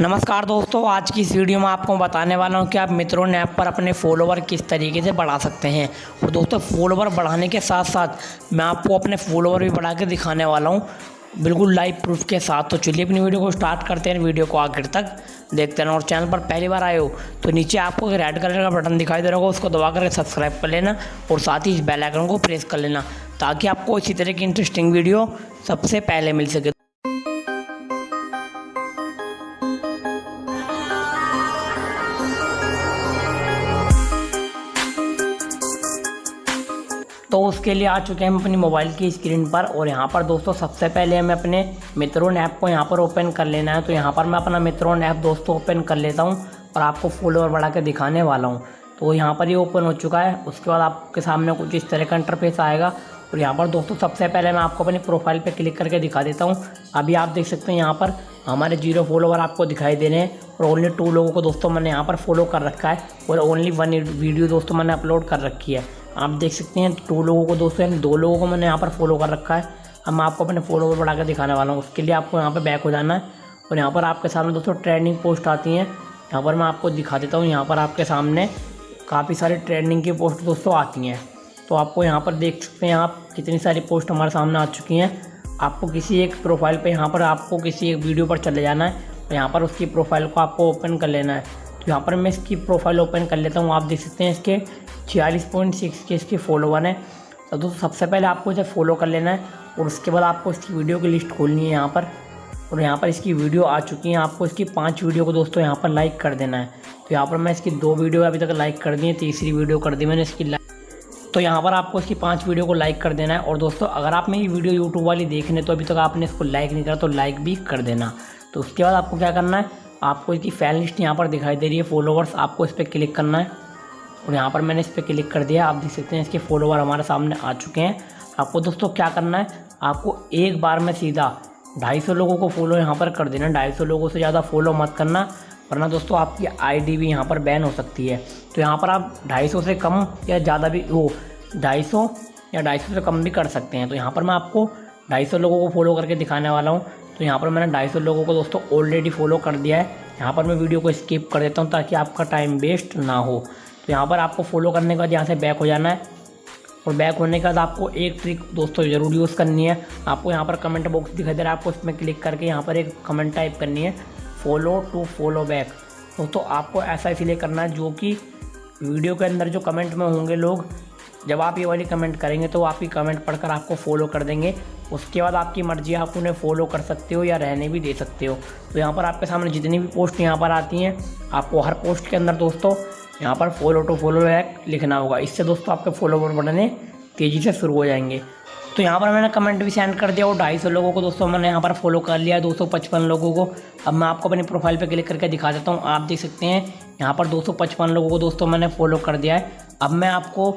नमस्कार दोस्तों, आज की इस वीडियो में आपको बताने वाला हूं कि आप mitron ऐप पर अपने फॉलोवर किस तरीके से बढ़ा सकते हैं। और दोस्तों, फॉलोवर बढ़ाने के साथ साथ मैं आपको अपने फॉलोवर भी बढ़ा के दिखाने वाला हूं, बिल्कुल लाइव प्रूफ के साथ। तो चलिए अपनी वीडियो को स्टार्ट करते हैं, वीडियो को आखिर तक देखते हैं। और चैनल पर पहली बार आए हो तो नीचे आपको एक रेड कलर का बटन दिखाई दे रहा होगा, उसको दबा करके सब्सक्राइब कर लेना और साथ ही इस बेल आइकन को प्रेस कर लेना ताकि आपको इसी तरह की इंटरेस्टिंग वीडियो सबसे पहले मिल सके। तो उसके लिए आ चुके हैं हम अपनी मोबाइल की स्क्रीन पर। और यहाँ पर दोस्तों सबसे पहले हमें अपने mitron ऐप को यहाँ पर ओपन कर लेना है। तो यहाँ पर मैं अपना mitron ऐप दोस्तों ओपन कर लेता हूँ और आपको फॉलोवर बढ़ा के दिखाने वाला हूँ। तो यहाँ पर ये ओपन हो चुका है। उसके बाद आपके सामने कुछ इस तरह का इंटरफेस आएगा। और यहाँ पर दोस्तों सबसे पहले मैं आपको अपनी प्रोफाइल पर क्लिक करके दिखा देता हूँ। अभी आप देख सकते हैं यहाँ पर हमारे 0 फॉलोवर आपको दिखाई दे रहे हैं और ओनली 2 लोगों को दोस्तों मैंने यहाँ पर फॉलो कर रखा है और ओनली 1 वीडियो दोस्तों मैंने अपलोड कर रखी है। आप देख सकते हैं 2 लोगों को दोस्तों, यानी 2 लोगों को मैंने यहाँ पर फॉलो कर रखा है। अब मैं आपको अपने फॉलोवर बढ़ा कर दिखाने वाला हूँ। उसके लिए आपको यहाँ पर बैक हो जाना है और यहाँ पर आपके सामने दोस्तों ट्रेंडिंग पोस्ट आती हैं। यहाँ पर मैं आपको दिखा देता हूँ। यहाँ पर आपके सामने काफ़ी सारी ट्रेंडिंग की पोस्ट दोस्तों आती हैं। तो आपको यहाँ पर देख सकते हैं आप कितनी सारी पोस्ट हमारे सामने आ चुकी हैं। आपको किसी एक प्रोफाइल पर यहाँ पर आपको किसी एक वीडियो पर चले जाना है और यहाँ पर उसकी प्रोफाइल को आपको ओपन कर लेना है। तो यहाँ पर मैं इसकी प्रोफाइल ओपन कर लेता हूँ। आप देख सकते हैं इसके 46.6 के इसके फॉलोवर हैं। तो दोस्तों सबसे पहले आपको इसे फॉलो कर लेना है और उसके बाद आपको इसकी वीडियो की लिस्ट खोलनी है यहाँ पर। और यहाँ पर इसकी वीडियो आ चुकी हैं। आपको इसकी 5 वीडियो को दोस्तों यहाँ पर लाइक कर देना है। तो यहाँ पर मैं इसकी 2 वीडियो अभी तक लाइक कर दी है, तीसरी वीडियो कर दी मैंने इसकी लाइक। तो यहाँ पर आपको इसकी 5 वीडियो को लाइक कर देना है। और दोस्तों अगर आप मेरी वीडियो यूट्यूब वाली देखने तो अभी तक आपने इसको लाइक नहीं करा तो लाइक भी कर देना। तो उसके बाद आपको क्या करना है, आपको इसकी फैन लिस्ट यहाँ पर दिखाई दे रही है फॉलोवर्स, आपको इस पर क्लिक करना है। और यहाँ पर मैंने इस पर क्लिक कर दिया। आप देख सकते हैं इसके फॉलोवर हमारे सामने आ चुके हैं। आपको दोस्तों क्या करना है, आपको एक बार में सीधा 250 लोगों को फॉलो यहाँ पर कर देना। 250 लोगों से ज़्यादा फॉलो मत करना, वरना दोस्तों आपकी आईडी भी यहाँ पर बैन हो सकती है। तो यहाँ पर आप 250 से कम या ज़्यादा भी 250 या 250 से कम भी कर सकते हैं। तो यहाँ पर मैं आपको 250 लोगों को फॉलो करके दिखाने वाला हूँ। तो यहाँ पर मैंने 250 लोगों को दोस्तों ऑलरेडी फॉलो कर दिया है। यहाँ पर मैं वीडियो को स्किप कर देता हूँ ताकि आपका टाइम वेस्ट ना हो। तो यहाँ पर आपको फॉलो करने के बाद यहाँ से बैक हो जाना है। और बैक होने के बाद आपको एक ट्रिक दोस्तों ज़रूर यूज़ करनी है। आपको यहाँ पर कमेंट बॉक्स दिखाई दे रहा है, आपको इसमें क्लिक करके यहाँ पर एक कमेंट टाइप करनी है, फॉलो टू फॉलो बैक। दोस्तों आपको ऐसा इसलिए करना है जो कि वीडियो के अंदर जो कमेंट में होंगे लोग, जब आप ये वाली कमेंट करेंगे तो आपकी कमेंट पढ़कर आपको फॉलो कर देंगे। उसके बाद आपकी मर्ज़ी, आप उन्हें फॉलो कर सकते हो या रहने भी दे सकते हो। तो यहाँ पर आपके सामने जितनी भी पोस्ट यहाँ पर आती हैं, आपको हर पोस्ट के अंदर दोस्तों यहाँ पर फॉलो टू फॉलो बैक लिखना होगा। इससे दोस्तों आपके फॉलोवर बढ़ने तेज़ी से शुरू हो जाएंगे। तो यहाँ पर मैंने कमेंट भी सेंड कर दिया और 250 लोगों को दोस्तों मैंने यहाँ पर फॉलो कर लिया है, 255 लोगों को। अब मैं आपको अपनी प्रोफाइल पे क्लिक करके दिखा देता हूँ। आप देख सकते हैं यहाँ पर 255 लोगों को दोस्तों मैंने फॉलो कर दिया है। अब मैं आपको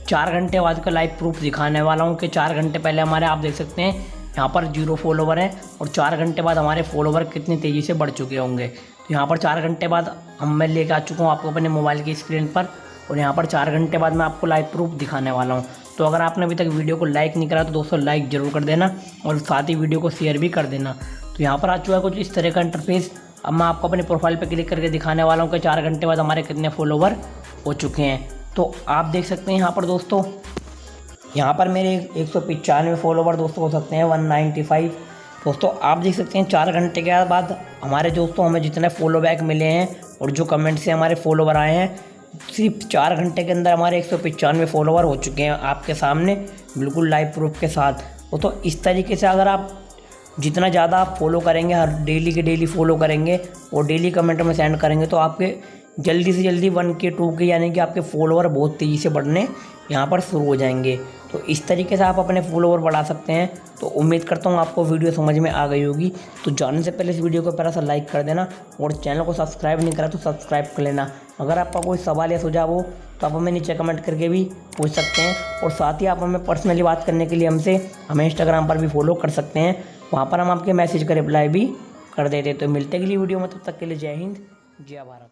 4 घंटे बाद का लाइव प्रूफ दिखाने वाला हूँ कि 4 घंटे पहले हमारे, आप देख सकते हैं यहाँ पर 0 फॉलोवर हैं और 4 घंटे बाद हमारे फॉलोवर कितनी तेज़ी से बढ़ चुके होंगे। तो यहाँ पर 4 घंटे बाद मैं लेकर आ चुका हूँ आपको अपने मोबाइल की स्क्रीन पर। और यहाँ पर 4 घंटे बाद मैं आपको लाइव प्रूफ दिखाने वाला हूँ। तो अगर आपने अभी तक वीडियो को लाइक नहीं करा तो दोस्तों लाइक ज़रूर कर देना और साथ ही वीडियो को शेयर भी कर देना। तो यहाँ पर आ चुका है कुछ इस तरह का इंटरफेस। अब मैं आपको अपनी प्रोफाइल पर क्लिक करके दिखाने वाला हूँ कि 4 घंटे बाद हमारे कितने फॉलोवर हो चुके हैं। तो आप देख सकते हैं यहाँ पर दोस्तों, यहाँ पर मेरे 195 फॉलोवर दोस्तों हो सकते हैं 195। दोस्तों आप देख सकते हैं 4 घंटे के बाद हमारे दोस्तों हमें जितने फॉलो बैक मिले हैं और जो कमेंट से हमारे फॉलोवर आए हैं, सिर्फ 4 घंटे के अंदर हमारे 195 फॉलोवर हो चुके हैं आपके सामने बिल्कुल लाइव प्रूफ के साथ। तो इस तरीके से अगर आप जितना ज़्यादा आप फॉलो करेंगे, हर डेली के डेली फॉलो करेंगे और डेली कमेंट में सेंड करेंगे, तो आपके जल्दी से जल्दी 1K 2K यानी कि आपके फॉलोवर बहुत तेज़ी से बढ़ने यहाँ पर शुरू हो जाएंगे। तो इस तरीके से आप अपने फॉलोवर बढ़ा सकते हैं। तो उम्मीद करता हूँ आपको वीडियो समझ में आ गई होगी। तो जाने से पहले इस वीडियो को प्यारा सा लाइक कर देना और चैनल को सब्सक्राइब नहीं करा तो सब्सक्राइब कर लेना। अगर आपका कोई सवाल या सुझाव हो तो आप हमें नीचे कमेंट करके भी पूछ सकते हैं। और साथ ही आप हमें पर्सनली बात करने के लिए हमें इंस्टाग्राम पर भी फॉलो कर सकते हैं, वहाँ पर हम आपके मैसेज का रिप्लाई भी कर देते। तो मिलते अगली वीडियो में, तब तक के लिए जय हिंद, जय भारत।